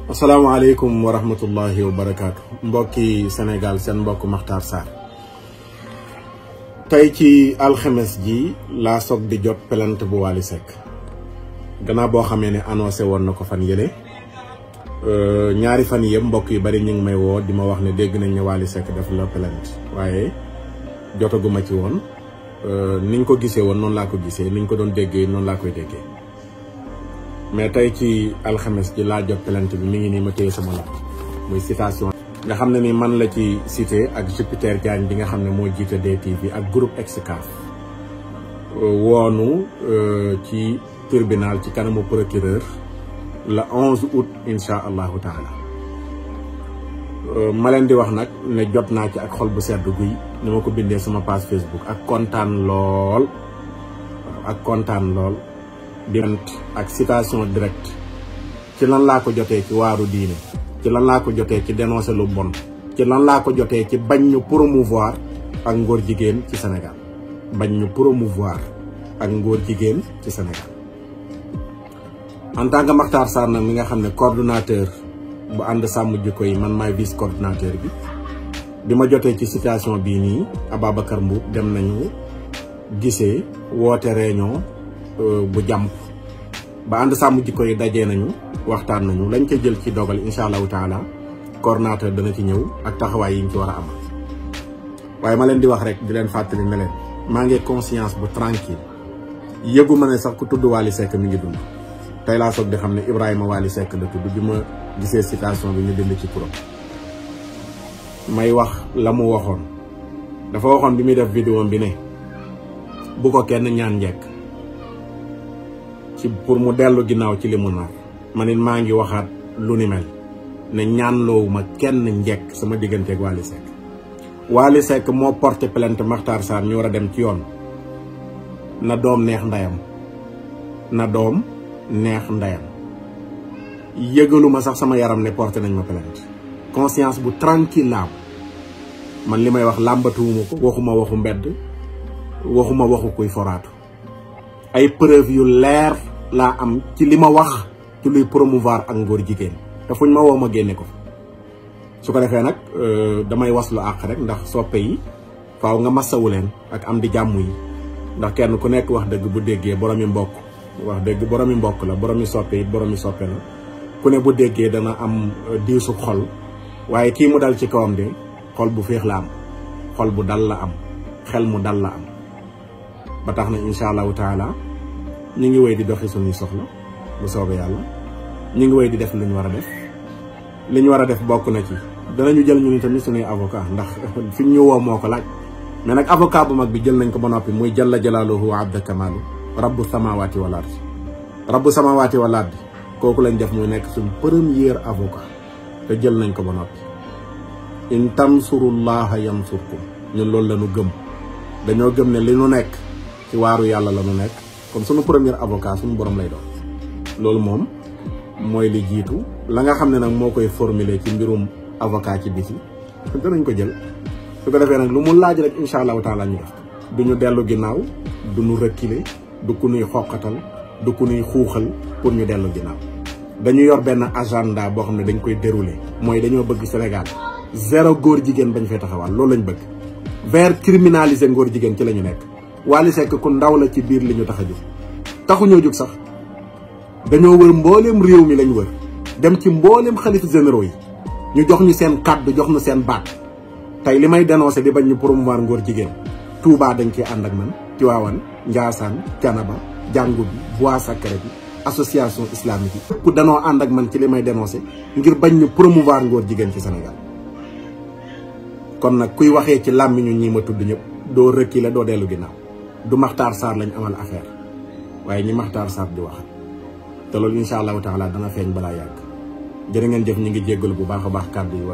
asalaamaaleykum wa rahmatullahi wa barakaatu mbokki Sénégal seen mbokk Makhtar Sarr tey ci alxames ji laa soog di jot plainte bu Wally Seck gannaaw boo xamee ne annoncé woon na ko fan yële ñaari fan yëpp mbokk yu bari ñu ngi may woo di ma wax ne dégg nañ ne Wally Seck def la plainte waaye jotaguma ci woon niñ ko gisee woon noonu laa ko gisee niñ ko doon déggee noonu laa koy déggee mais tey ci alxames ji laa jot plainte bi mi ngi nii ma téye sama loxo muy citation nga xam ne ni man la ci cité ak Jupiter Diagne bi nga xam ne moo jiite DTV ak groupe Excaf woonu ci tribunal ci kanamu procureur le 11 août incha allahu taala ma leen di wax nag ne jot naa ci ak xol bu sedd guy ni ma ko bindee sama page Facebook ak kontaan lool di ak citation directe ci lan laa ko jotee ci waaru diine ci lan laa ko jotee ci dénoncer lu bon ci lan laa ko jotee ci bañ ñu promouvoir ak ngóor jigéen ci Sénégal bañ ñu promouvoir ak ngóor jigéen ci Sénégal en tant que Makhtar Sarr nag mi nga xam ne coordonnateur bu ànd sàmm jikko yi man maay vice coordonnateur bi ma jotee ci citation bii nii Ababacar Mboup dem nañu gisee woote réunion bu jàmp ba ànd sàmm jikko yi dajee nañu waxtaan nañu lañ ca jël ci dogal incha allahu taala coordonnateur dana ci ñëw ak taxawaay yi ñu ci war a am waaye ma leen di wax rek di leen fàttali ne leen maa ngi conscience bu tranquille yëgu ma ne sax ku tudd Wally Seck mi ngi dund tey laa soog di xam ne Ibrahima Wally Seck la tudd bi ma gisee citation bi ñu bind ci turam may wax la mu waxoon dafa waxoon bi muy def vidéo bi ne bu ko kenn ñaan njekk ci pour mu dellu ginnaaw ci li mu nar man it maa ngi waxaat lu ni mel ne ñaanloowu ma kenn njekk sama digganteeg Wally Seck Wally Seck moo porté plainte Makhtar Sarr ñu war a dem ci yoon na doom neex ndeyam yëgaluma sax sama yaram ne porté nañ ma plainte conscience bu tranquille laa man li may wax làmbatuwuma ko waxuma waxu mbedd waxuma waxu kuy foraatu ay preuve yu leer laa am ci li ma wax ci luy promouvoir ak ngóor jigéen te fuñ ma woo ma génne ko su ko defee nag damay waslu àq rek ndax soppe yi faaw nga masawu leen ak am di jàmm yi ndax kenn ku nekk wax dëgg bu déggee boromi mbokk wax dëgg boromi mbokk la boromi soppe it boromi soppe la ku ne bu déggee dana am diisu xol waaye kii mu dal ci kawam de xol bu féex la am xol bu dal la am xel mu dal la am ba tax na incha allahu taala ñu ngi wéy di doxi suñuy soxla bu soobee yàlla ñu ngi wéy di def li ñu war a def li ñu war a def bokk na ci danañu jël ñu ni tamit suñuy avocat ndax fi ñu woo moo ko laaj mais nag avocat bu mag bi jël nañ ko ba noppi muy jalla jalaaluhu wa abda kamaalu rabbu samawati wal ardi rabbu samawati wal ardi kooku lañ def muy nekk suñ premier avocat te jël nañ ko ba noppi in tansurullaha yansurkum ñun loolu la ñu gëm dañoo gëm ne li nu nekk ci waaru yàlla la nu nekk kon sunu premier avocat suñu borom lay doon loolu moom mooy li jiitu la nga xam ne nag moo koy formuler ci mbirum avocat ci bis yi danañ ko jël su ko defee nag lu mu laaj rek incha allahu taala ñu def du ñu dellu ginnaaw du ñu reculer du ku nuy xoqatal du ku nuy xuuxal pour ñu dellu ginnaaw dañu yor benn agenda boo xam ne dañ koy dérouler mooy dañoo bëgg Sénégal zéro góor jigéen bañ fay taxawal loolu lañ bëgg vers criminaliser ngóor jigéen ci la ñu nekk Wally Seck ku ndaw la ci biir li ñu tax a jóg taxuñoo jóg sax dañoo wër mbooleem réew mi lañ wër dem ci mbooleem xalif généraux yi ñu jox ñu seen kàddu jox ñu seen baat tey li may dénoncé di bañ ñu promouvoir ngóor jigéen Touba dañ ciy ànd ak man Tivaouane Ndiassane Thiénaba jàngu bi Bois Sacré bi association islamique yi ku danoo ànd ak man ci li may dénoncé ngir bañ ñu promouvoir ngóor jigéen ci Sénégal kon nag kuy waxee ci làmmiñu ñi ma tudd ñëpp doo reculer doo dellu ginnaaw du Makhtar Sarr lañ amal affaire waaye ñi Makhtar Sarr di wax te loolu incha allahu taala dana feeñ balaa yàgg jërë ngeen jëf ñu ngi jéggalu bu baax a baax kàddu yi